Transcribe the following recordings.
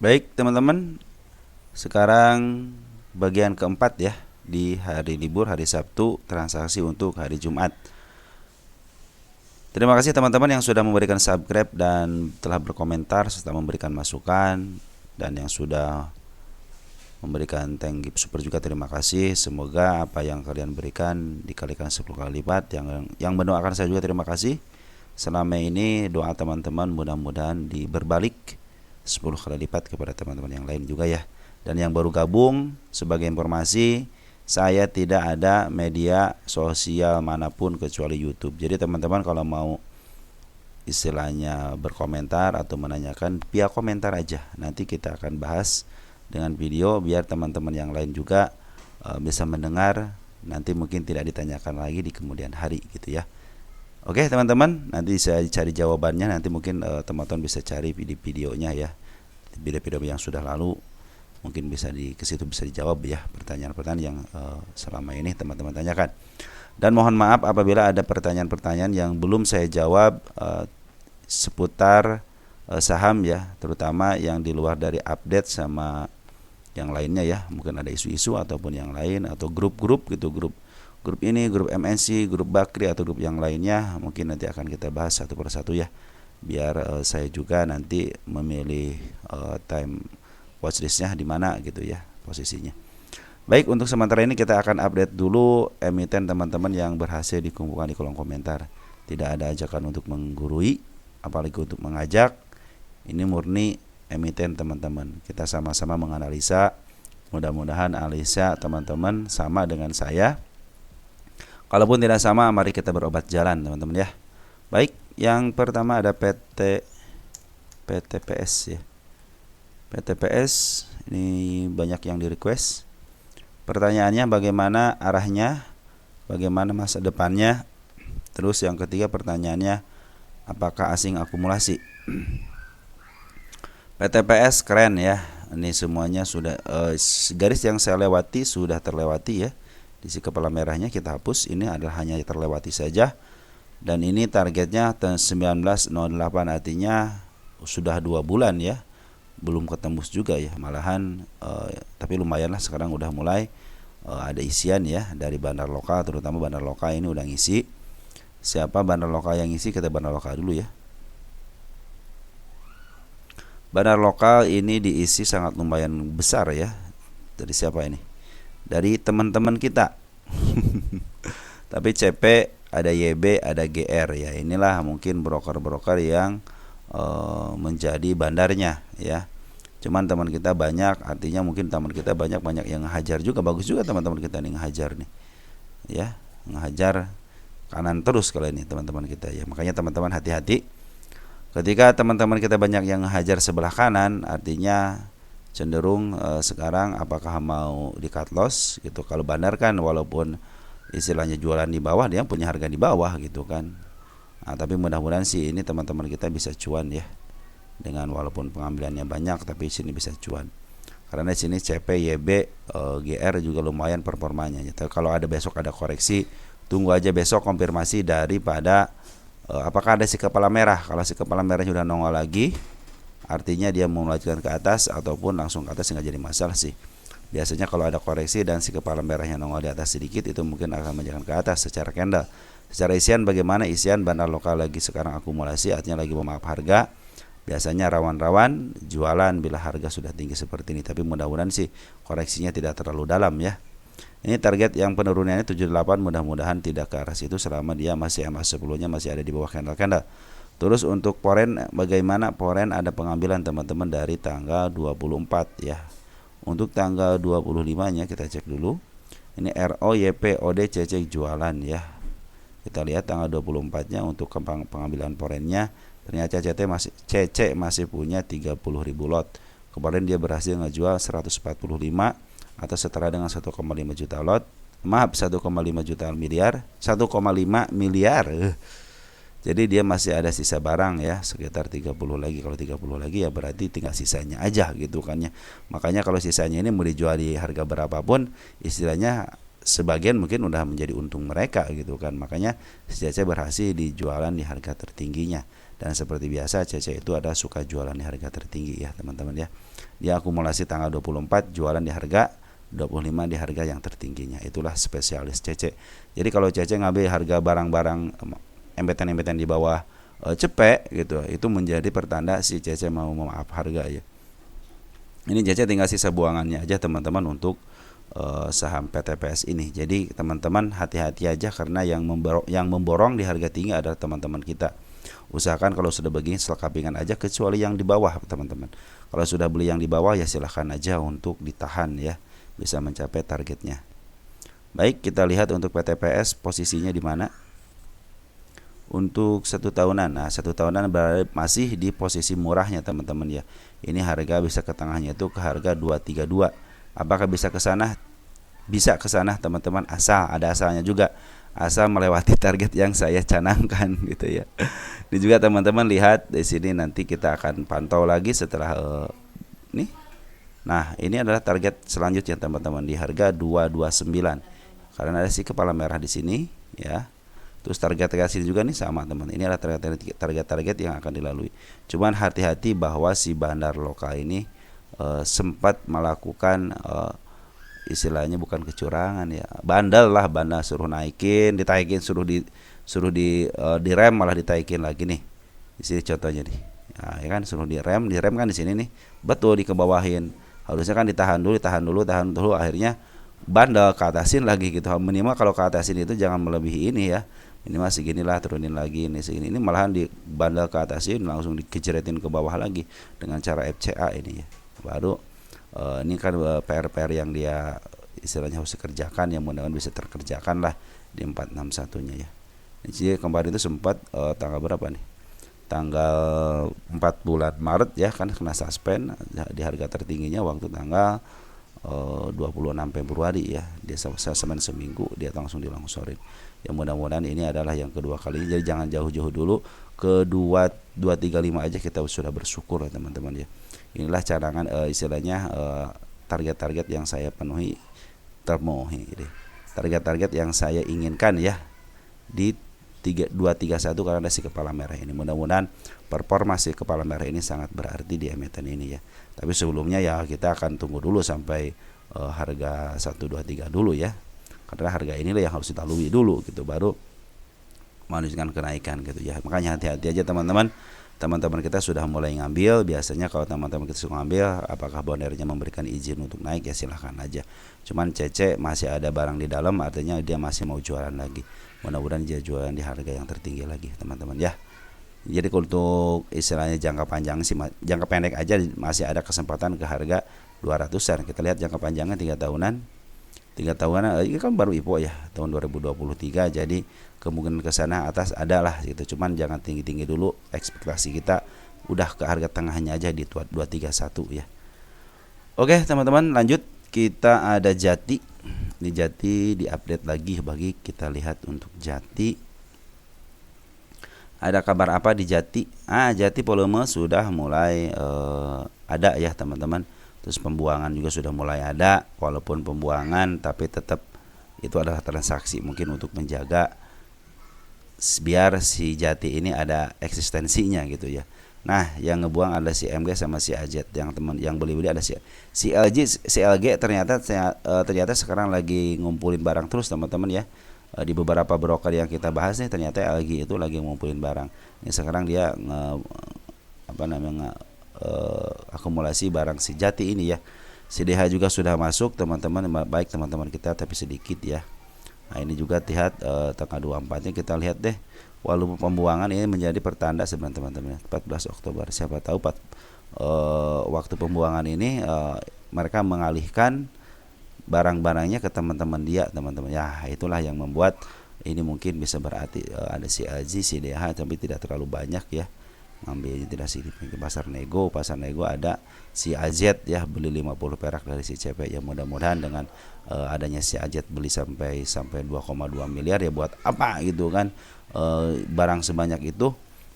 Baik teman-teman, sekarang bagian keempat ya, di hari libur hari Sabtu, transaksi untuk hari Jumat. Terima kasih teman-teman yang sudah memberikan subscribe dan telah berkomentar serta memberikan masukan, dan yang sudah memberikan thank you super juga terima kasih. Semoga apa yang kalian berikan dikalikan 10 kali lipat. Yang mendoakan saya juga terima kasih. Selama ini doa teman-teman mudah-mudahan berbalik 10 kali lipat kepada teman-teman yang lain juga ya. Dan yang baru gabung, sebagai informasi, saya tidak ada media sosial manapun kecuali YouTube. Jadi teman-teman kalau mau istilahnya berkomentar atau menanyakan, via komentar aja. Nanti kita akan bahas dengan video biar teman-teman yang lain juga bisa mendengar. Nanti mungkin tidak ditanyakan lagi di kemudian hari gitu ya. Oke teman-teman, nanti saya cari jawabannya. Nanti mungkin teman-teman bisa cari video-videonya ya, video-video yang sudah lalu. Mungkin bisa ke situ bisa dijawab ya pertanyaan-pertanyaan yang selama ini teman-teman tanyakan. Dan mohon maaf apabila ada pertanyaan-pertanyaan yang belum saya jawab seputar saham ya, terutama yang di luar dari update sama yang lainnya ya. Mungkin ada isu-isu ataupun yang lain, atau grup-grup gitu, grup ini, grup MNC, grup Bakri atau grup yang lainnya, mungkin nanti akan kita bahas satu persatu ya, biar saya juga nanti memilih time watchlistnya di mana gitu ya posisinya. Baik, untuk sementara ini kita akan update dulu emiten teman-teman yang berhasil dikumpulkan di kolom komentar. Tidak ada ajakan untuk menggurui, apalagi untuk mengajak. Ini murni emiten teman-teman. Kita sama-sama menganalisa. Mudah-mudahan analisa teman-teman sama dengan saya. Kalaupun tidak sama, mari kita berobat jalan teman-teman ya. Baik, yang pertama ada PTPS ya. PTPS ini banyak yang di request. Pertanyaannya bagaimana arahnya, bagaimana masa depannya. Terus yang ketiga pertanyaannya, apakah asing akumulasi. PTPS keren ya. Ini semuanya sudah garis yang saya lewati sudah terlewati ya. Di si kepala merahnya kita hapus. Ini adalah hanya terlewati saja. Dan ini targetnya 1908, artinya sudah 2 bulan ya. Belum ketembus juga ya, malahan tapi lumayan lah, sekarang udah mulai ada isian ya dari bandar lokal, terutama bandar lokal ini udah ngisi. Siapa bandar lokal yang ngisi? Kita bandar lokal dulu ya. Bandar lokal ini diisi sangat lumayan besar ya. Dari siapa ini? Dari teman-teman kita. Tapi CP, ada YB, ada GR ya. Inilah mungkin broker-broker yang menjadi bandarnya ya. Cuman teman kita banyak, artinya mungkin teman kita banyak yang ngehajar juga. Bagus juga teman-teman kita nih ngehajar nih ya, ngehajar kanan terus kalau ini teman-teman kita ya. Makanya teman-teman hati-hati ketika teman-teman kita banyak yang ngehajar sebelah kanan, artinya cenderung sekarang apakah mau di cut loss gitu. Kalau bandar kan walaupun istilahnya jualan di bawah, dia punya harga di bawah gitu kan. Nah, tapi mudah-mudahan sih ini teman-teman kita bisa cuan ya, dengan walaupun pengambilannya banyak tapi sini bisa cuan. Karena di sini CP, YB, GR juga lumayan performanya. Jadi kalau ada besok ada koreksi, tunggu aja besok konfirmasi daripada apakah ada si kepala merah. Kalau si kepala merahnya udah nongol lagi, artinya dia mau melanjutkan ke atas ataupun langsung ke atas, nggak jadi masalah sih. Biasanya kalau ada koreksi dan si kepala merahnya nongol di atas sedikit, itu mungkin akan menjalan ke atas secara candle. Secara isian bagaimana? Isian bandar lokal lagi sekarang akumulasi, artinya lagi memaaf harga. Biasanya rawan-rawan jualan bila harga sudah tinggi seperti ini. Tapi mudah-mudahan sih koreksinya tidak terlalu dalam ya. Ini target yang penurunannya 78, mudah-mudahan tidak ke arah situ selama dia masih MA10-nya masih ada di bawah candle-candle. Terus untuk foreign bagaimana? Foreign ada pengambilan teman-teman dari tanggal 24 ya. Untuk tanggal 25-nya kita cek dulu. Ini RO, YP, OD, CC jualan ya. Kita lihat tanggal 24-nya untuk pengambilan foreignnya, ternyata CC masih punya 30.000 lot. Kemarin dia berhasil ngejual 145 atau setara dengan 1,5 juta lot. Maaf, 1,5 juta miliar, 1,5 miliar. Jadi dia masih ada sisa barang ya, sekitar 30 lagi. Kalau 30 lagi ya berarti tinggal sisanya aja gitu kan ya. Makanya kalau sisanya ini mau dijual di harga berapapun, istilahnya sebagian mungkin udah menjadi untung mereka gitu kan. Makanya CC berhasil dijualan di harga tertingginya. Dan seperti biasa Cece itu ada suka jualan di harga tertinggi ya teman-teman ya. Dia akumulasi tanggal 24 jualan di harga 25 di harga yang tertingginya. Itulah spesialis Cece. Jadi kalau Cece ngambil harga barang-barang embetan-embetan di bawah cepek gitu, itu menjadi pertanda si Cece mau memaaf harga ya. Ini Cece tinggal sisa buangannya aja teman-teman untuk saham PTPS ini. Jadi teman-teman hati-hati aja karena yang memborong di harga tinggi adalah teman-teman kita. Usahakan kalau sudah begini selekapingan aja, kecuali yang di bawah teman-teman. Kalau sudah beli yang di bawah ya silahkan aja untuk ditahan ya, bisa mencapai targetnya. Baik, kita lihat untuk PTPS posisinya di mana. Untuk 1 tahunan, nah 1 tahunan berada masih di posisi murahnya teman-teman ya. Ini harga bisa ke tengahnya itu ke harga 232. Apakah bisa ke sana? Bisa ke sana teman-teman, asal ada asalnya juga, asal melewati target yang saya canangkan gitu ya. Ini juga teman-teman lihat di sini, nanti kita akan pantau lagi setelah nih. Nah, ini adalah target selanjutnya teman-teman di harga 229. Karena ada si kepala merah di sini ya. Terus target-target sini juga nih sama teman. Ini adalah target-target yang akan dilalui. Cuman hati-hati bahwa si bandar lokal ini sempat melakukan istilahnya bukan kecurangan ya, bandel lah, bandel, suruh naikin, ditaikin, suruh di direm malah ditaikin lagi nih. Di sini contohnya nih. Nah, ya kan suruh direm kan di sini nih. Betul dikebawahin. Harusnya kan ditahan dulu, akhirnya bandel ke atasin lagi gitu. Minimal kalau ke atasin itu jangan melebihi ini ya. Minimal seginilah, turunin lagi ini segini. Ini malahan di bandel ke atasin, langsung dikejretin ke bawah lagi dengan cara FCA ini ya. Baru ini kan PR-PR yang dia istilahnya harus dikerjakan, yang mudah-mudahan bisa terkerjakan lah di 461 nya ya. Jadi kemarin itu sempat tanggal berapa nih? Tanggal 4 bulan Maret ya kan kena suspend di harga tertingginya waktu tanggal 26 Februari ya. Dia semen seminggu dia langsung dilongsorin. Ya mudah-mudahan ini adalah yang kedua kalinya, jadi jangan jauh-jauh dulu. Ke 235 aja kita sudah bersyukur ya teman-teman ya. Inilah cadangan istilahnya target-target yang saya terpenuhi gitu. Target-target yang saya inginkan ya di 231 karena ada si kepala merah ini. Mudah-mudahan performa si kepala merah ini sangat berarti di emiten ini ya. Tapi sebelumnya ya kita akan tunggu dulu sampai harga 123 dulu ya. Karena harga inilah yang harus kita lalui dulu gitu, baru menunjukkan kenaikan gitu ya. Makanya hati-hati aja teman-teman. Teman-teman kita sudah mulai ngambil. Biasanya kalau teman-teman kita sudah ngambil, apakah bondernya memberikan izin untuk naik ya silahkan aja. Cuman Cece masih ada barang di dalam, artinya dia masih mau jualan lagi. Mudah-mudahan dia jualan di harga yang tertinggi lagi teman-teman ya. Jadi untuk istilahnya jangka panjang sih, jangka pendek aja masih ada kesempatan ke harga 200-an. Kita lihat jangka panjangnya 3 tahunan. 3 tahunan ini kan baru IPO ya tahun 2023, jadi kemungkinan ke sana atas adalah gitu. Cuman jangan tinggi-tinggi dulu, ekspektasi kita udah ke harga tengahnya aja di 231 ya. Oke teman-teman, lanjut kita ada Jati. Ini Jati diupdate lagi bagi kita lihat untuk Jati. Ada kabar apa di Jati? Jati volume sudah mulai ada ya teman-teman. Terus pembuangan juga sudah mulai ada, walaupun pembuangan tapi tetap itu adalah transaksi mungkin untuk menjaga biar si Jati ini ada eksistensinya gitu ya. Nah, yang ngebuang ada si MG sama si AZ. Yang beli-beli ada si LG ternyata sekarang lagi ngumpulin barang terus teman-teman ya. Di beberapa broker yang kita bahas nih ternyata LG itu lagi ngumpulin barang. Ini sekarang dia akumulasi barang si Jati ini ya. CDH juga sudah masuk teman-teman, baik teman-teman kita tapi sedikit ya. Nah ini juga lihat tanggal 24 nya kita lihat deh, walaupun pembuangan ini menjadi pertanda sebenarnya teman-teman. 14 Oktober siapa tahu waktu pembuangan ini mereka mengalihkan barang-barangnya ke teman-teman dia teman-teman ya. Itulah yang membuat ini mungkin bisa berarti ada si LG, CDH tapi tidak terlalu banyak ya. Ngambilnya tidak signifikan. Ke pasar nego ada si AZ ya, beli 50 perak dari si CP ya. Mudah-mudahan dengan adanya si AZ beli sampai 2,2 miliar ya, buat apa gitu kan barang sebanyak itu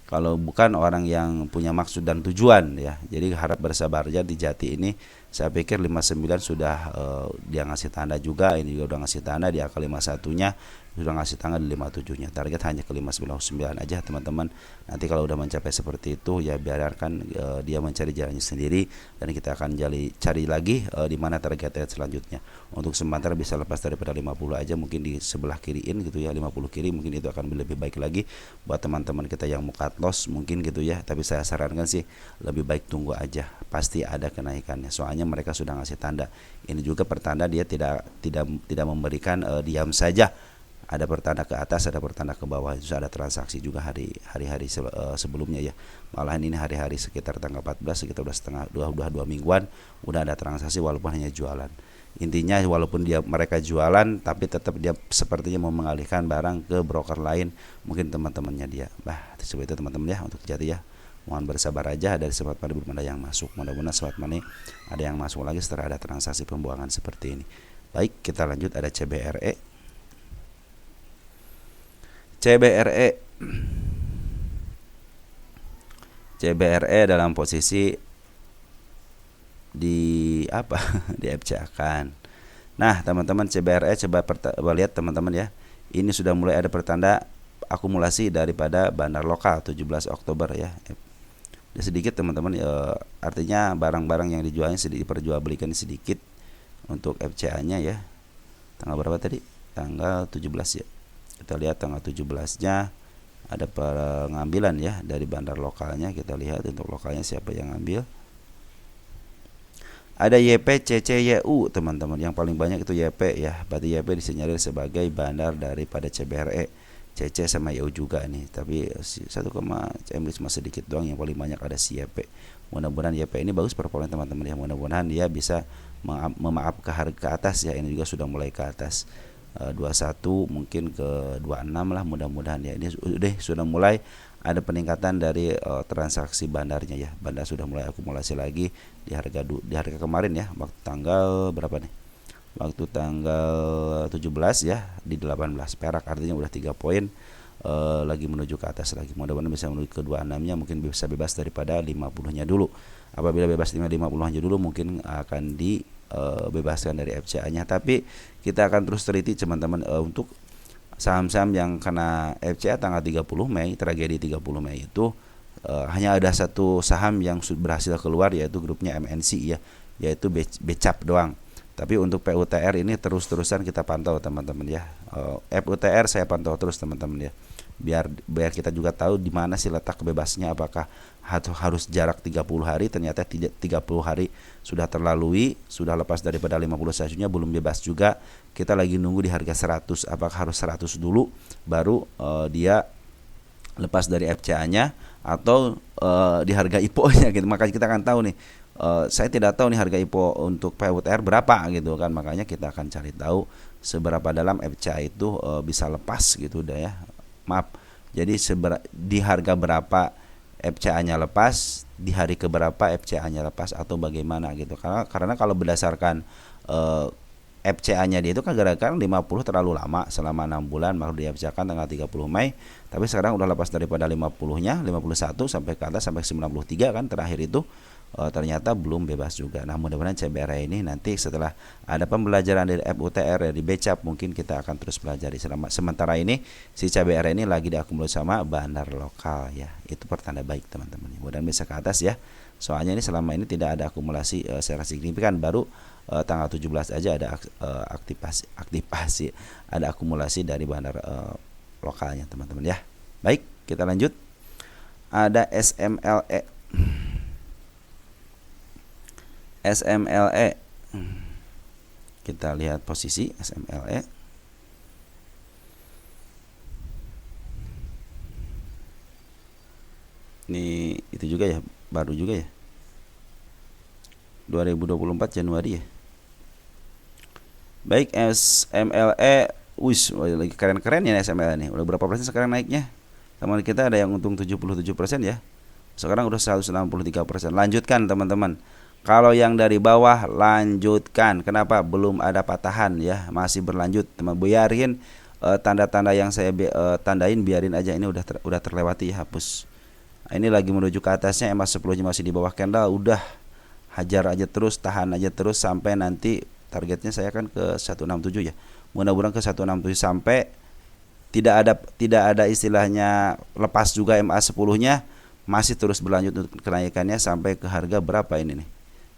kalau bukan orang yang punya maksud dan tujuan ya. Jadi harap bersabar aja di Jati ini Saya pikir 59 sudah dia ngasih tanda juga, ini juga udah ngasih tanda di angka 51-nya, sudah ngasih tanda di 57-nya. Target hanya ke 599 aja teman-teman. Nanti kalau udah mencapai seperti itu ya biarkan dia mencari jalannya sendiri, dan kita akan cari lagi di mana target selanjutnya. Untuk sementara bisa lepas daripada 50 aja, mungkin di sebelah kiriin gitu ya, 50 kiri mungkin itu akan lebih baik lagi buat teman-teman kita yang mau cut loss mungkin gitu ya. Tapi saya sarankan sih lebih baik tunggu aja, pasti ada kenaikannya. Soalnya mereka sudah ngasih tanda. Ini juga pertanda dia tidak memberikan diam saja. Ada pertanda ke atas, ada pertanda ke bawah. Itu ada transaksi juga hari-hari sebelumnya ya. Malahan ini hari-hari sekitar tanggal 14, sekitar dua mingguan udah ada transaksi walaupun hanya jualan. Intinya walaupun mereka jualan, tapi tetap dia sepertinya mau mengalihkan barang ke broker lain, mungkin teman-temannya dia. Seperti itu teman-teman ya untuk Jati ya. Mohon bersabar aja, dari Smart Money belum ada yang masuk. Mudah-mudahan Smart Money ada yang masuk lagi setelah ada transaksi pembuangan seperti ini. Baik, kita lanjut. Ada CBRE. CBRE dalam posisi di apa? Di FCA kan. Nah, teman-teman, CBRE coba lihat teman-teman ya. Ini sudah mulai ada pertanda akumulasi daripada bandar lokal 17 Oktober ya. Sedikit teman-teman, artinya barang-barang yang dijualnya diperjualbelikan sedikit untuk FCA-nya ya. Tanggal berapa tadi? Tanggal 17 ya. Kita lihat tanggal 17-nya ada pengambilan ya dari bandar lokalnya. Kita lihat untuk lokalnya siapa yang ngambil. Ada YP, CC, YU teman-teman. Yang paling banyak itu YP ya. Berarti YP disinyalir sebagai bandar daripada CBRE. CC sama YU juga nih. Tapi 1, cuma sedikit doang. Yang paling banyak ada si YP. Mudah-mudahan YP ini bagus performa teman-teman ya. Mudah-mudahan dia bisa memaaf ke harga ke atas ya. Ini juga sudah mulai ke atas. 21 mungkin ke 26 lah, mudah-mudahan ya. Ini sudah mulai ada peningkatan dari transaksi bandarnya ya. Bandar sudah mulai akumulasi lagi di harga kemarin ya. Waktu tanggal berapa nih? Waktu tanggal 17 ya di 18 perak, artinya udah 3 poin lagi menuju ke atas lagi. Mudah-mudahan bisa menuju ke 26-nya, mungkin bisa bebas daripada 50-nya dulu. Apabila bebas 50-nya dulu mungkin akan bebaskan dari FCA-nya. Tapi kita akan terus teliti teman-teman untuk saham-saham yang kena FCA tanggal 30 Mei, tragedi 30 Mei itu hanya ada satu saham yang berhasil keluar, yaitu grupnya MNC ya, yaitu Becap doang. Tapi untuk PUTR ini terus-terusan kita pantau teman-teman ya. FUTR saya pantau terus teman-teman ya. Biar kita juga tahu di mana sih letak bebasnya, apakah harus jarak 30 hari, ternyata 30 hari sudah terlalui, sudah lepas daripada 50 stasiunnya belum bebas juga. Kita lagi nunggu di harga 100, apakah harus 100 dulu baru dia lepas dari FCA-nya atau di harga IPO-nya gitu. Makanya kita akan tahu nih. Saya tidak tahu nih harga IPO untuk PUTR berapa gitu kan. Makanya kita akan cari tahu seberapa dalam FCA itu bisa lepas gitu udah ya. Maaf. Jadi di harga berapa FCA-nya lepas, di hari keberapa FCA-nya lepas atau bagaimana gitu. Karena kalau berdasarkan FCA-nya dia itu kan gara-gara 50 terlalu lama, selama 6 bulan baru di FCA-kan tanggal 30 Mei. Tapi sekarang udah lepas daripada 50-nya, 51 sampai ke atas sampai 93 kan terakhir itu. Ternyata belum bebas juga. Nah, mudah-mudahan CBRE ini nanti setelah ada pembelajaran dari FUTR dari Becap, mungkin kita akan terus belajar. Sementara ini si CBRE ini lagi diakumulasi sama bandar lokal ya. Itu pertanda baik teman-teman. Mudah-mudahan bisa ke atas ya. Soalnya ini selama ini tidak ada akumulasi secara signifikan, baru tanggal 17 aja ada aktivasi ada akumulasi dari bandar lokalnya teman-teman ya. Baik, kita lanjut. Ada SMLE. Kita lihat posisi SMLE. Ini itu juga ya, baru juga ya. 2024 Januari ya. Baik, SMLE, lagi keren-keren ya SMLE nih. Udah berapa persen sekarang naiknya? Teman kita ada yang untung 77% ya. Sekarang udah 163%. Lanjutkan teman-teman. Kalau yang dari bawah lanjutkan. Kenapa? Belum ada patahan ya, masih berlanjut. Teman biarin tanda-tanda yang saya tandain, biarin aja. Ini udah terlewati ya, hapus. Ini lagi menuju ke atasnya, EMA 10-nya masih di bawah candle, udah hajar aja terus, tahan aja terus sampai nanti targetnya saya kan ke 167 ya. Mudah-mudahan ke 167 sampai tidak ada istilahnya lepas juga MA 10-nya, masih terus berlanjut untuk kenaikannya sampai ke harga berapa ini nih?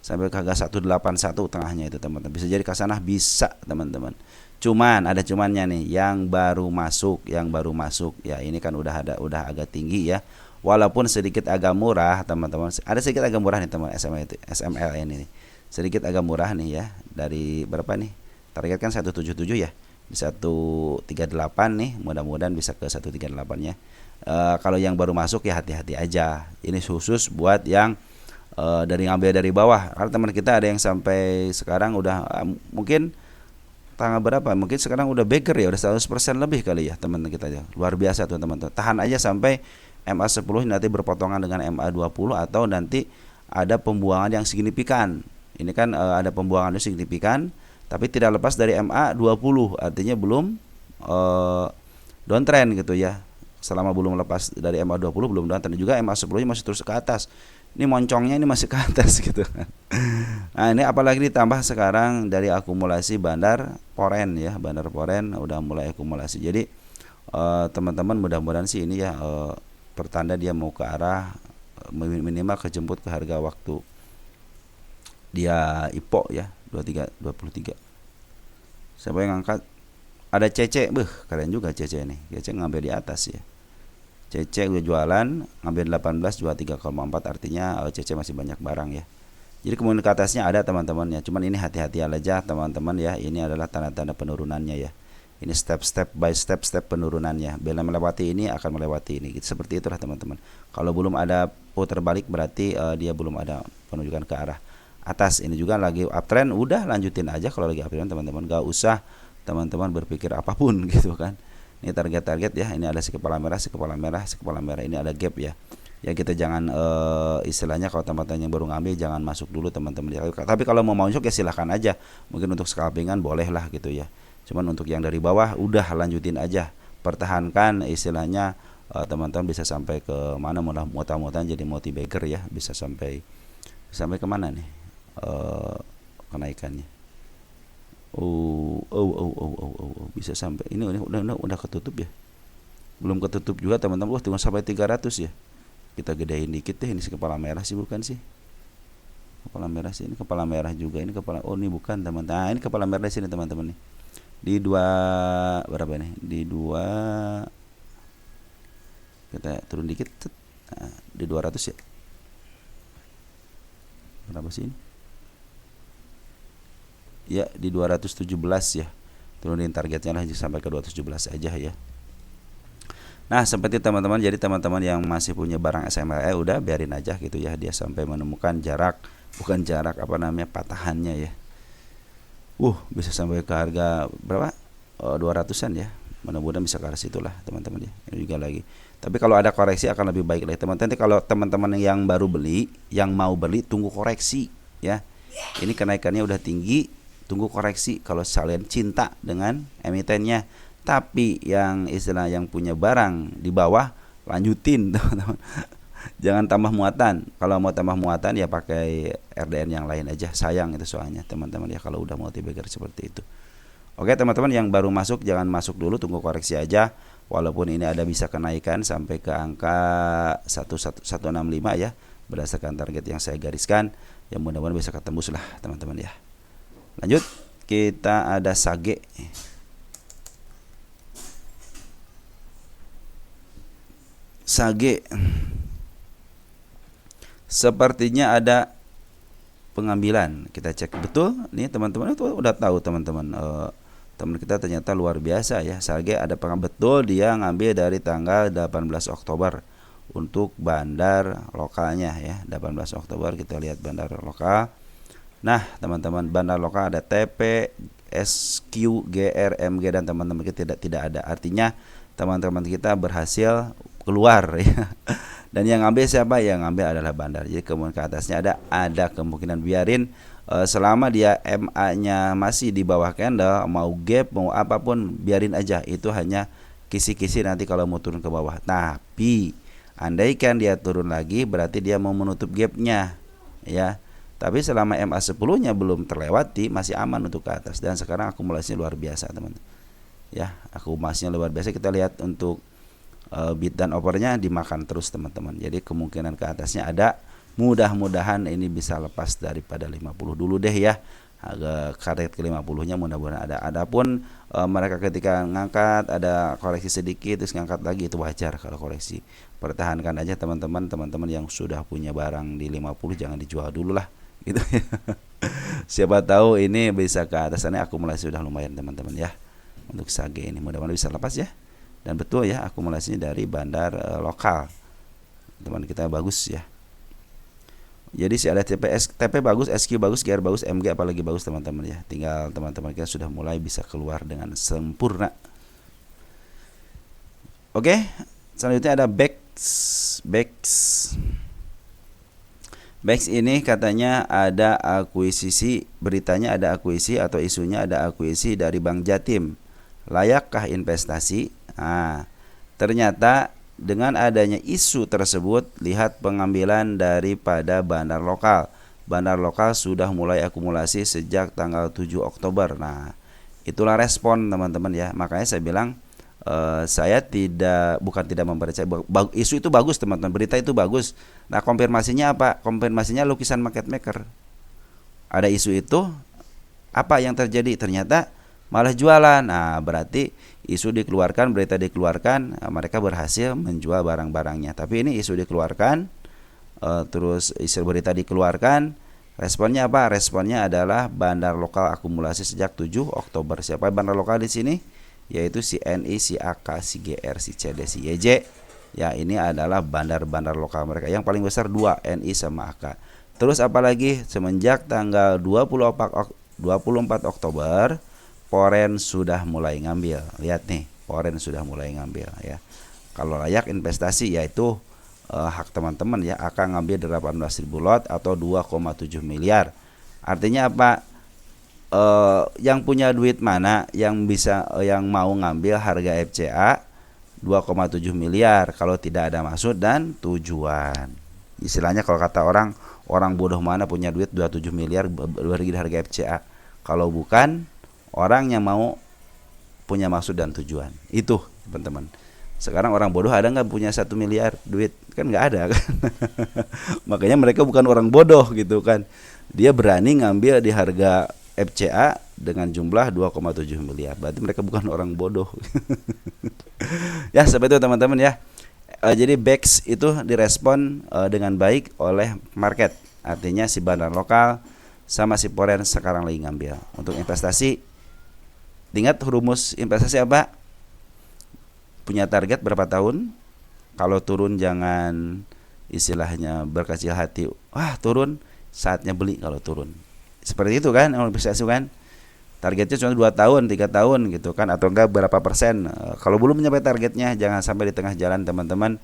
Sampai ke harga 181 tengahnya itu teman-teman. Bisa jadi ke sana bisa teman-teman. Cuman ada cumannya nih, yang baru masuk ya ini kan udah agak tinggi ya. Walaupun sedikit agak murah teman-teman. Ada sedikit agak murah nih teman SML ini nih. Sedikit agak murah nih ya. Dari berapa nih? Target kan 177 ya. Di 138 nih, mudah-mudahan bisa ke 138 ya. Kalau yang baru masuk ya hati-hati aja. Ini khusus buat yang dari ngambil dari bawah. Karena teman kita ada yang sampai sekarang udah mungkin tanggal berapa? Mungkin sekarang udah beggar ya, udah 100% lebih kali ya teman kita ya. Luar biasa tuh teman-teman. Tahan aja sampai MA 10 nanti berpotongan dengan MA 20 atau nanti ada pembuangan yang signifikan. Ini kan ada pembuangan yang signifikan tapi tidak lepas dari MA 20, artinya belum downtrend gitu ya. Selama belum lepas dari MA 20 belum downtrend, juga MA 10 masih terus ke atas. Ini moncongnya ini masih ke atas gitu kan. Nah, ini apalagi ditambah sekarang dari akumulasi bandar Poren ya, bandar Poren udah mulai akumulasi. Jadi teman-teman mudah-mudahan sih ini ya pertanda dia mau ke arah minimal kejemput ke harga waktu dia IPO ya 23. Siapa yang ngangkat? Ada CC, keren juga CC ini. CC ngambil di atas ya. CC udah jualan, ngambil 18 jual 3,4, artinya CC masih banyak barang ya. Jadi kemungkinan ke atasnya ada teman-teman ya. Cuman ini hati-hati aja teman-teman ya. Ini adalah tanda-tanda penurunannya ya. Ini step penurunannya. Bila melewati ini akan melewati ini. Seperti itulah teman-teman. Kalau belum ada putar balik berarti dia belum ada penunjukan ke arah atas. Ini juga lagi uptrend, udah lanjutin aja kalau lagi uptrend teman-teman, gak usah teman-teman berpikir apapun gitu kan. Ini target-target ya, ini ada si kepala merah, ini ada gap ya. Ya kita jangan istilahnya kalau teman-teman yang baru ngambil jangan masuk dulu teman-teman ya. Tapi kalau mau masuk ya silahkan aja. Mungkin untuk scalpingan boleh lah gitu ya. Cuman untuk yang dari bawah udah lanjutin aja. Pertahankan istilahnya teman-teman bisa sampai ke mana, mudah-mudahan jadi multi bagger ya, bisa sampai kemana nih kenaikannya. Bisa sampai ini udah ketutup ya. Belum ketutup juga teman-teman. Tunggu sampai 300 ya. Kita gedein dikit deh, ini si kepala merah sih bukan sih? Kepala merah sih, ini kepala merah juga, ini kepala ini bukan teman-teman. Nah, ini kepala merah di sini teman-teman nih. Di 2 berapa nih? Di 2 kita turun dikit. Nah, di 200 ya. Berapa sih ini? Ya di 217 ya, turunin targetnya lah sampai ke 217 aja ya. Nah seperti teman-teman, jadi teman-teman yang masih punya barang SMLE udah biarin aja gitu ya, dia sampai menemukan patahannya ya. Bisa sampai ke harga berapa? 200-an ya. Mudah-mudahan bisa ke arah situlah teman-teman ya. Ini juga lagi. Tapi kalau ada koreksi akan lebih baik lagi teman-teman. Nanti kalau teman-teman yang baru beli, yang mau beli tunggu koreksi ya. Ini kenaikannya udah tinggi, tunggu koreksi kalau kalian cinta dengan emitennya. Tapi yang istilah yang punya barang di bawah lanjutin teman-teman. Jangan tambah muatan. Kalau mau tambah muatan ya pakai RDN yang lain aja. Sayang itu soalnya teman-teman ya kalau udah multi bagger seperti itu. Oke teman-teman yang baru masuk jangan masuk dulu, tunggu koreksi aja. Walaupun ini ada bisa kenaikan sampai ke angka 165 ya, berdasarkan target yang saya gariskan. Ya mudah-mudahan bisa ketembus lah teman-teman ya. Lanjut, kita ada Sage. Sepertinya ada pengambilan. Kita cek betul. Nih teman-teman itu udah tahu teman-teman. Teman kita ternyata luar biasa ya. Sage ada pengambil betul, dia ngambil dari tanggal 18 Oktober untuk bandar lokalnya ya. 18 Oktober kita lihat bandar lokal. Nah teman-teman, bandar lokal ada TP, SQ, GR, MG dan teman-teman kita tidak ada. Artinya teman-teman kita berhasil keluar ya. Dan yang ngambil siapa? Yang ngambil adalah bandar. Jadi kemungkinan ke atasnya ada kemungkinan, biarin selama dia MA-nya masih di bawah candle, mau gap mau apapun biarin aja. Itu hanya kisi-kisi nanti kalau mau turun ke bawah. Tapi andaikan dia turun lagi berarti dia mau menutup gapnya ya. Tapi selama MA10-nya belum terlewati masih aman untuk ke atas, dan sekarang akumulasinya luar biasa teman-teman. Ya, akumulasinya luar biasa. Kita lihat untuk bid dan overnya dimakan terus teman-teman. Jadi kemungkinan ke atasnya ada. Mudah-mudahan ini bisa lepas daripada 50 dulu deh ya. Agak target ke 50-nya mudah-mudahan ada. Adapun mereka ketika ngangkat ada koreksi sedikit terus ngangkat lagi, itu wajar kalau koreksi. Pertahankan aja teman-teman. Teman-teman yang sudah punya barang di 50 jangan dijual dulu lah gitu ya. Siapa tahu ini bisa ke atas. Ini akumulasi sudah lumayan teman-teman ya. Untuk Sage ini mudah-mudahan bisa lepas ya. Dan betul ya, akumulasinya dari bandar lokal. Teman kita bagus ya. Jadi si ada TP bagus, SQ bagus, GR bagus, MG apalagi bagus teman-teman ya. Tinggal teman-teman kita sudah mulai bisa keluar dengan sempurna. Oke, selanjutnya ada Bex ini katanya ada akuisisi, beritanya ada akuisisi atau isunya ada akuisisi dari Bank Jatim. Layakkah investasi? Nah, ternyata dengan adanya isu tersebut, lihat pengambilan daripada bandar lokal. Bandar lokal sudah mulai akumulasi sejak tanggal 7 Oktober. Nah, itulah respon teman-teman ya. Makanya saya bilang saya bukan tidak mempercayai. Isu itu bagus teman-teman, berita itu bagus. Nah, konfirmasinya apa? Konfirmasinya lukisan market maker. Ada isu itu, apa yang terjadi? Ternyata malah jualan. Nah, berarti isu dikeluarkan, berita dikeluarkan, mereka berhasil menjual barang-barangnya. Tapi ini isu dikeluarkan, terus isu berita dikeluarkan, responnya apa? Responnya adalah bandar lokal akumulasi sejak 7 Oktober. Siapa bandar lokal di sini? Yaitu si NI, si AK, si GR, si CD, si YJ. Ya, ini adalah bandar-bandar lokal mereka. Yang paling besar 2, NI sama AK. Terus apalagi semenjak tanggal 24 Oktober Foren sudah mulai ngambil. Lihat nih, Foren sudah mulai ngambil ya. Kalau layak investasi yaitu hak teman-teman ya, akan ngambil 18.000 lot atau 2,7 miliar. Artinya apa? Yang punya duit mana yang bisa yang mau ngambil harga FCA 2,7 miliar kalau tidak ada maksud dan tujuan. Istilahnya kalau kata orang bodoh mana punya duit 27 miliar bagi harga FCA. Kalau bukan orang yang mau punya maksud dan tujuan. Itu teman-teman. Sekarang orang bodoh ada nggak punya 1 miliar duit? Kan nggak ada kan. Makanya mereka bukan orang bodoh gitu kan. Dia berani ngambil di harga FCA dengan jumlah 2,7 miliar. Berarti mereka bukan orang bodoh. Ya seperti itu teman-teman ya. Jadi BEX itu direspon dengan baik oleh market. Artinya si bandar lokal sama si Foren sekarang lagi ngambil. Untuk investasi, ingat rumus investasi apa? Punya target berapa tahun? Kalau turun jangan istilahnya berkecil hati. Wah turun, saatnya beli kalau turun. Seperti itu kan investasi kan. Targetnya cuma 2 tahun, 3 tahun gitu kan, atau enggak berapa persen. Kalau belum mencapai targetnya jangan sampai di tengah jalan teman-teman.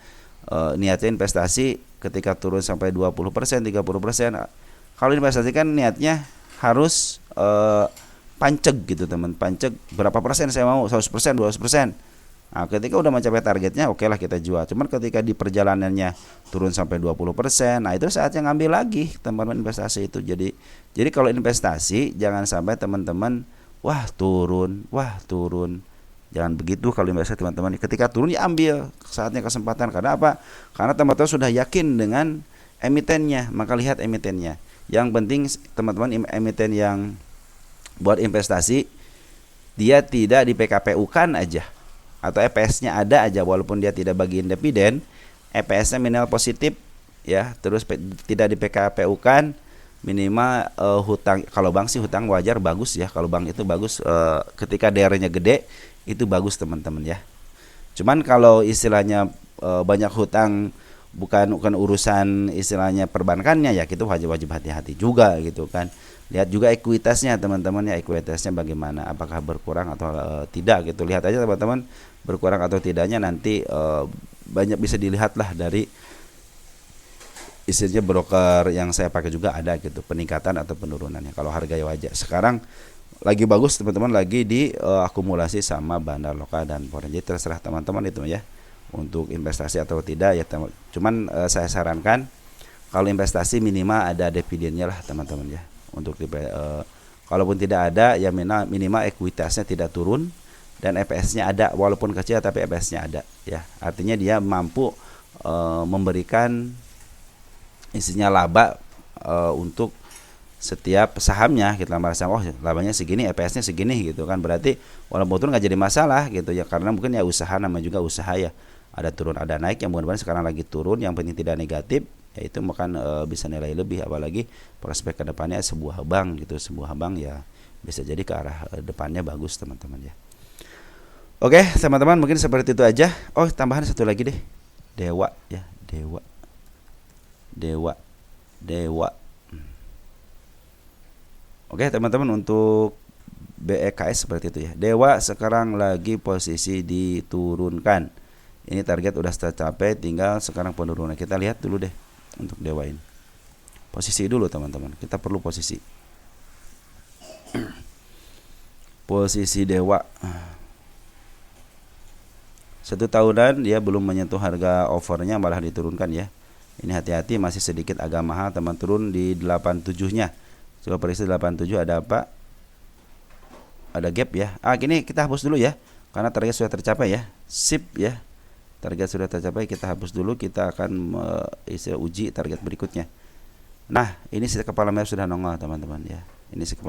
Niatnya investasi ketika turun sampai 20%, 30%. Kalau investasi kan niatnya harus panceg gitu teman. Panceg berapa persen saya mau, 100%, 200%. Nah, ketika udah mencapai targetnya, oke lah kita jual. Cuman ketika di perjalanannya turun sampai 20%, nah itu saatnya ngambil lagi teman-teman investasi itu. Jadi kalau investasi jangan sampai teman-teman wah turun. Jangan begitu kalau investasi teman-teman. Ketika turun ya ambil saatnya kesempatan. Karena apa? Karena teman-teman sudah yakin dengan emitennya, maka lihat emitennya. Yang penting teman-teman emiten yang buat investasi dia tidak di PKPU kan aja. Atau EPS-nya ada aja walaupun dia tidak bagiin dividen, EPS-nya minimal positif ya, terus tidak di PKPU kan, minimal hutang. Kalau bank sih hutang wajar bagus ya, kalau bank itu bagus ketika DR-nya gede itu bagus teman-teman ya. Cuman kalau istilahnya banyak hutang bukan urusan istilahnya perbankannya ya, itu wajib hati-hati juga gitu kan. Lihat juga ekuitasnya teman-teman ya, ekuitasnya bagaimana, apakah berkurang atau tidak gitu. Lihat aja teman-teman berkurang atau tidaknya nanti banyak bisa dilihat lah dari istilahnya broker yang saya pakai juga ada gitu, peningkatan atau penurunannya. Kalau harga wajar sekarang lagi bagus teman-teman, lagi di akumulasi sama bandar lokal dan foreign. Jadi terserah teman-teman itu ya untuk investasi atau tidak ya. Cuman saya sarankan Kalau investasi minimal ada dividennya lah teman-teman ya. Untuk kalaupun tidak ada ya minimal ekuitasnya tidak turun dan EPS-nya ada, walaupun kecil tapi EPS-nya ada ya. Artinya dia mampu memberikan isinya laba untuk setiap sahamnya. Kita merasa oh labanya segini, EPS-nya segini gitu kan, berarti walaupun turun nggak jadi masalah gitu ya, karena mungkin ya usaha, nama juga usaha ya, ada turun ada naik. Yang mudah-mudahan sekarang lagi turun, yang penting tidak negatif, yaitu makan bisa nilai lebih, apalagi prospek kedepannya sebuah bank gitu, sebuah bank ya bisa jadi ke arah depannya bagus teman-teman ya. Oke teman-teman, mungkin seperti itu aja. Oh tambahan satu lagi deh, Dewa ya, Dewa. Oke teman-teman, untuk BEKS seperti itu ya. Dewa sekarang lagi posisi diturunkan. Ini target udah tercapai, tinggal sekarang penurunan. Kita lihat dulu deh untuk Dewa ini. Posisi dulu teman-teman. Kita perlu posisi. Posisi Dewa. 1 tahunan dia belum menyentuh harga overnya, malah diturunkan ya. Ini hati-hati, masih sedikit agak mahal teman, turun di 87-nya. Coba periksa 87 ada apa? Ada gap ya. Gini kita hapus dulu ya, karena target sudah tercapai ya. Sip ya. Target sudah tercapai, kita hapus dulu. Kita akan uji target berikutnya. Nah, ini si kepala merah sudah nongol teman-teman ya. Ini si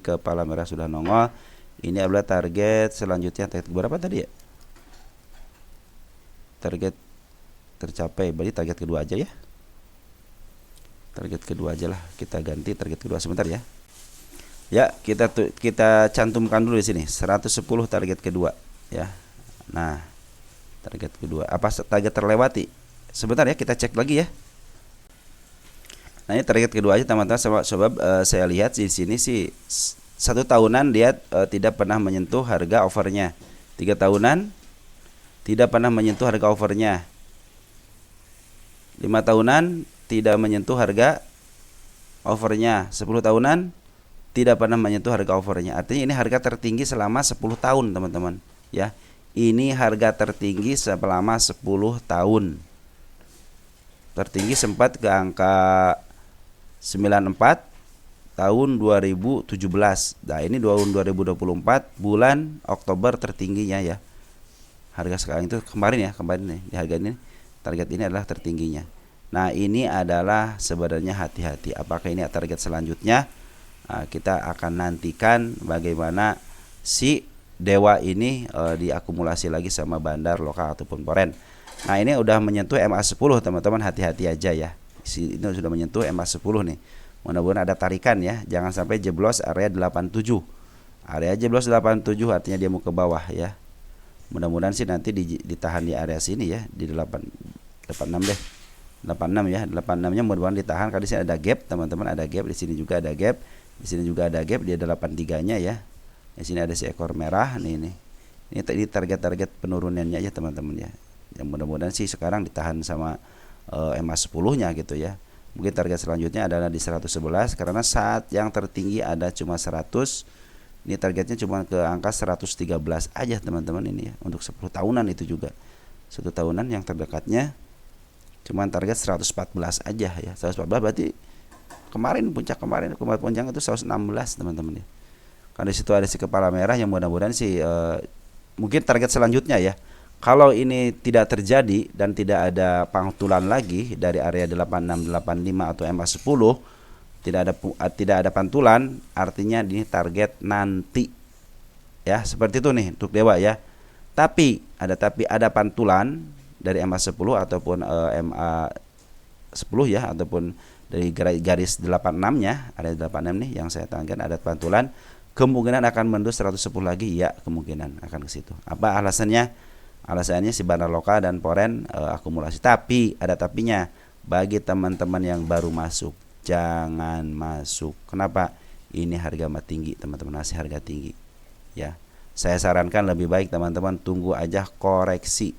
kepala merah sudah nongol. Ini adalah target selanjutnya. Target berapa tadi ya? Target tercapai, berarti target kedua aja ya. Target kedua aja lah, kita ganti target kedua sebentar ya. Ya, kita cantumkan dulu di sini 110 target kedua ya. Nah, target kedua apa target terlewati? Sebentar ya, kita cek lagi ya. Nah, ini target kedua aja teman-teman, sebab saya lihat di sini sih 1 tahunan dia tidak pernah menyentuh harga overnya. 3 tahunan tidak pernah menyentuh harga overnya. 5 tahunan tidak menyentuh harga overnya. 10 tahunan tidak pernah menyentuh harga overnya. Artinya ini harga tertinggi selama 10 tahun teman-teman ya. Ini harga tertinggi selama 10 tahun. Tertinggi sempat ke angka 94 tahun 2017. Nah, ini tahun 2024 bulan Oktober tertingginya ya. Harga sekarang itu kemarin nih, di harga ini target ini adalah tertingginya. Nah, ini adalah sebenarnya hati-hati. Apakah ini target selanjutnya? Kita akan nantikan bagaimana si Dewa ini diakumulasi lagi sama bandar lokal ataupun foreign. Nah, ini udah menyentuh MA10 teman-teman, hati-hati aja ya. Ini sudah menyentuh MA10 nih. Mudah-mudahan ada tarikan ya. Jangan sampai jeblos area 87. Area jeblos 87 artinya dia mau ke bawah ya. Mudah-mudahan sih nanti ditahan di area sini ya, di 86 deh. 86 ya. 86-nya mudah-mudahan ditahan, karena di sini ada gap, teman-teman, ada gap, di sini juga ada gap. Di sini juga ada gap, di 83-nya ya. Di sini ada si ekor merah nih. Ini target-target penurunannya aja teman-teman ya. Yang mudah-mudahan sih sekarang ditahan sama MA10-nya gitu ya. Mungkin target selanjutnya adalah di 111, karena saat yang tertinggi ada cuma 100. Ini targetnya cuma ke angka 113 aja teman-teman ini ya. Untuk 10 tahunan itu juga 1 tahunan yang terdekatnya cuma target 114 aja ya. 114 berarti kemarin puncak itu 116 teman-teman ya. Karena di situ ada si kepala merah, yang mudah-mudahan sih mungkin target selanjutnya ya. Kalau ini tidak terjadi dan tidak ada pantulan lagi dari area 86, 85 atau MA10, tidak ada pantulan, artinya ini target nanti ya, seperti itu nih untuk Dewa ya. Tapi ada pantulan dari MA10 ataupun MA10 ya, ataupun dari garis 86-nya, ada 86 nih yang saya tangan, ada pantulan, kemungkinan akan menembus 110 lagi ya, kemungkinan akan ke situ. Apa alasannya? Alasannya si bandar lokal dan foreign akumulasi. Tapi ada tapinya, bagi teman-teman yang baru masuk, jangan masuk. Kenapa? Ini harga tinggi teman-teman, masih harga tinggi ya. Saya sarankan lebih baik teman-teman tunggu aja koreksi,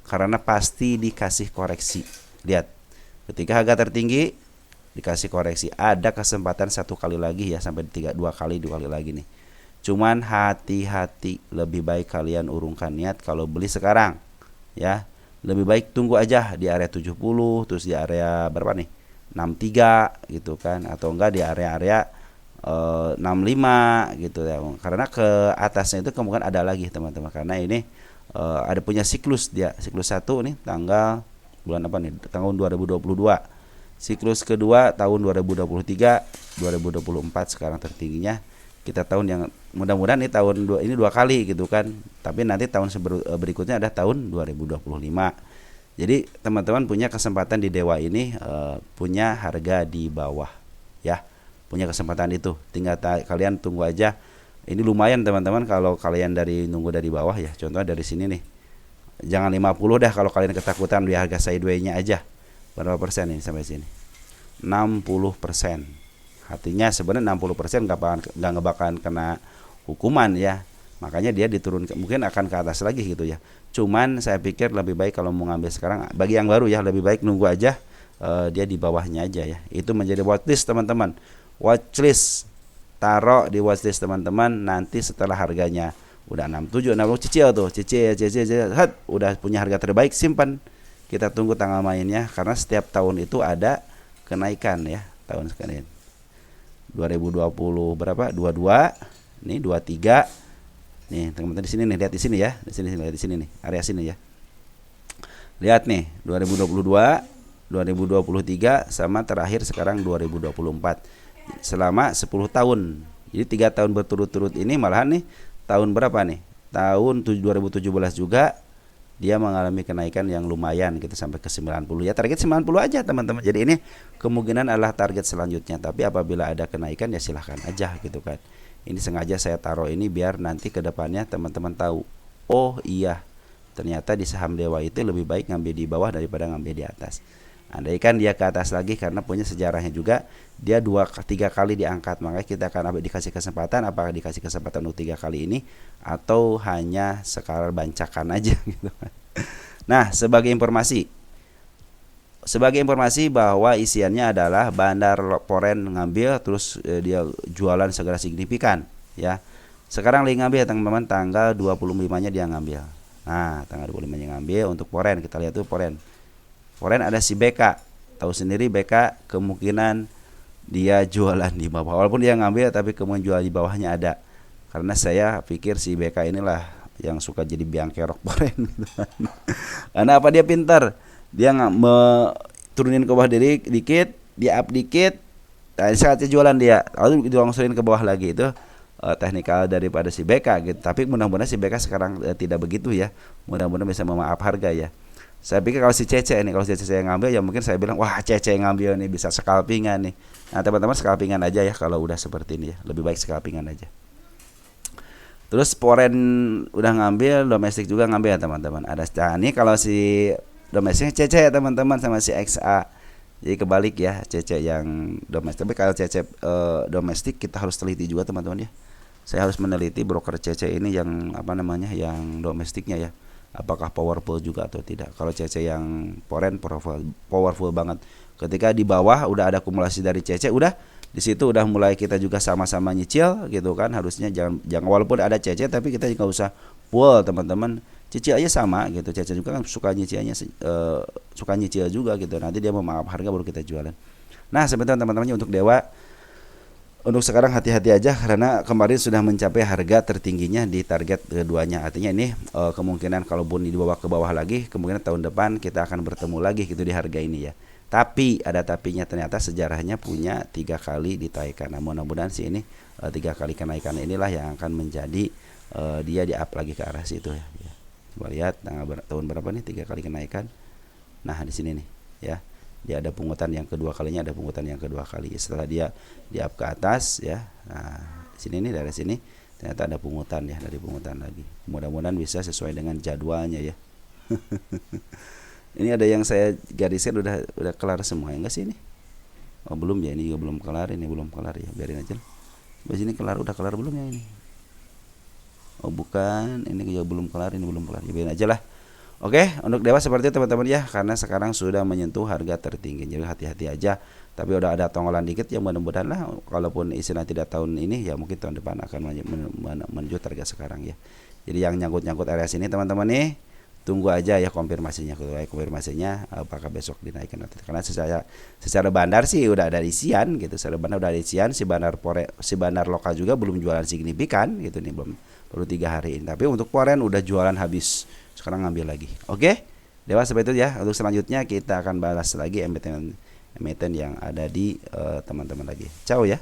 karena pasti dikasih koreksi. Lihat, ketika harga tertinggi dikasih koreksi, ada kesempatan 1 kali lagi ya, sampai 2 kali lagi nih. Cuman hati-hati, lebih baik kalian urungkan niat kalau beli sekarang ya. Lebih baik tunggu aja di area 70, terus di area berapa nih? 63 gitu kan, atau enggak di area-area 65 gitu ya. Karena ke atasnya itu kemungkinan ada lagi teman-teman, karena ini ada punya siklus, dia siklus 1 nih tanggal bulan apa nih, tahun 2022. Siklus kedua tahun 2023, 2024 sekarang tertingginya. Kita tahun yang mudah-mudahan nih ini dua kali gitu kan. Tapi nanti tahun berikutnya ada tahun 2025. Jadi teman-teman punya kesempatan di dewa ini punya harga di bawah ya. Punya kesempatan itu. Tinggal kalian tunggu aja. Ini lumayan teman-teman kalau kalian nunggu dari bawah ya. Contohnya dari sini nih. Jangan 50 dah kalau kalian ketakutan di harga sideways-nya aja. Berapa persen ini sampai sini? 60%. Artinya sebenarnya 60% nggak ngebakalan kena hukuman ya. Makanya dia diturunkan, mungkin akan ke atas lagi gitu ya. Cuman saya pikir lebih baik kalau mau ngambil sekarang, bagi yang baru ya, lebih baik nunggu aja dia di bawahnya aja ya. Itu menjadi watchlist teman-teman. Watchlist, taruh di watchlist teman-teman. Nanti setelah harganya udah 67, 60 cicil tuh, cicil, udah punya harga terbaik, simpan. Kita tunggu tanggal mainnya, karena setiap tahun itu ada kenaikan ya. Tahun sekalian 2020 berapa? 22, nih 23. Nih, teman-teman di sini nih, lihat di sini ya. Di sini, lihat di sini nih, area sini ya. Lihat nih, 2022, 2023 sama terakhir sekarang 2024. Selama 10 tahun. Jadi 3 tahun berturut-turut ini malahan nih tahun berapa nih? Tahun 2017 juga dia mengalami kenaikan yang lumayan gitu sampai ke 90 ya. Target 90 aja teman-teman. Jadi ini kemungkinan adalah target selanjutnya. Tapi apabila ada kenaikan ya silahkan aja gitu kan. Ini sengaja saya taruh ini biar nanti ke depannya teman-teman tahu. Oh iya, ternyata di saham dewa itu lebih baik ngambil di bawah daripada ngambil di atas. Andaikan dia ke atas lagi karena punya sejarahnya juga, dia 2-3 kali diangkat, makanya kita akan dikasih kesempatan, apakah dikasih kesempatan untuk 3 kali ini atau hanya sekadar bancakan aja gitu. Nah, sebagai informasi bahwa isiannya adalah Bandar Poren ngambil terus dia jualan segera signifikan ya. Sekarang lagi ngambil teman-teman, tanggal 25-nya dia ngambil. Nah, tanggal 25-nya ngambil untuk Poren, kita lihat tuh Poren. Poren ada si BK. Tahu sendiri BK kemungkinan dia jualan di bawah. Walaupun dia ngambil tapi kemungkinan jual di bawahnya ada. Karena saya pikir si BK inilah yang suka jadi biang kerok Poren gitu. Karena apa, dia pintar. Dia turunin ke bawah dikit, dia up dikit. Nah, saatnya jualan dia. Lalu dilongsorin ke bawah lagi, itu teknikal daripada si BK gitu. Tapi mudah-mudahan si BK sekarang tidak begitu ya. Mudah-mudahan bisa memaaf harga ya. Saya pikir kalau si Cece ini, kalau si Cece yang ngambil ya mungkin saya bilang wah Cece yang ngambil nih bisa scalpingan nih. Nah teman-teman scalpingan aja ya kalau udah seperti ini ya, lebih baik scalpingan aja. Terus Poren udah ngambil, domestik juga ngambil ya teman-teman. Ada nih kalau si domestiknya Cece ya teman-teman sama si XA. Jadi kebalik ya, Cece yang domestik. Tapi kalau Cece domestik kita harus teliti juga teman-teman ya. Saya harus meneliti broker Cece ini yang apa namanya, yang domestiknya ya. Apakah powerful juga atau tidak. Kalau CC yang Poren powerful banget. Ketika di bawah udah ada akumulasi dari CC, udah di situ udah mulai kita juga sama-sama nyicil gitu kan. Harusnya jangan walaupun ada CC tapi kita juga usah full teman-teman. Cicil aja sama gitu. CC juga kan suka nyicilnya suka nyicil juga gitu. Nanti dia memaaf harga baru kita jualan. Nah, sebentar teman-temannya untuk dewa. Untuk sekarang hati-hati aja karena kemarin sudah mencapai harga tertingginya di target keduanya. Artinya ini kemungkinan kalaupun dibawa ke bawah lagi, kemungkinan tahun depan kita akan bertemu lagi gitu di harga ini ya. Tapi ada tapinya, ternyata sejarahnya punya 3 kali ditaikan. Nah, mudah-mudahan sih ini 3 kali kenaikan inilah yang akan menjadi dia di up lagi ke arah situ ya. Coba lihat tahun berapa nih 3 kali kenaikan. Nah, di sini nih ya. Dia ada pungutan yang kedua kalinya, ada pungutan yang kedua kali. Setelah dia di up ke atas ya. Nah, sini nih dari sini ternyata ada pungutan ya, dari pungutan lagi. Mudah-mudahan bisa sesuai dengan jadwalnya ya. Ini ada yang saya gariskan udah kelar semua ya enggak sih ini? Oh, belum ya, ini juga belum kelar, ini belum kelar ya. Biarin aja. Di sini kelar, udah kelar belum ya ini? Oh, bukan, ini juga belum kelar, ini belum kelar. Ya, biarin aja lah. Oke, untuk dewa seperti itu teman-teman ya, karena sekarang sudah menyentuh harga tertinggi. Jadi hati-hati aja. Tapi udah ada tonggolan dikit ya, mudah-mudahan lah kalaupun istilah tidak tahun ini ya mungkin tahun depan akan menuju target sekarang ya. Jadi yang nyangkut-nyangkut area sini teman-teman nih, tunggu aja ya konfirmasinya apakah besok dinaikkan nanti. Karena secara bandar sih udah ada isian gitu, secara bandar udah ada isian, si bandar lokal juga belum jualan signifikan gitu nih, belum, baru 3 hari ini. Tapi untuk foreign udah jualan habis, sekarang ngambil lagi. Oke, Dewa, seperti itu ya. Untuk selanjutnya kita akan balas lagi emiten yang ada di teman-teman lagi. Ciao ya.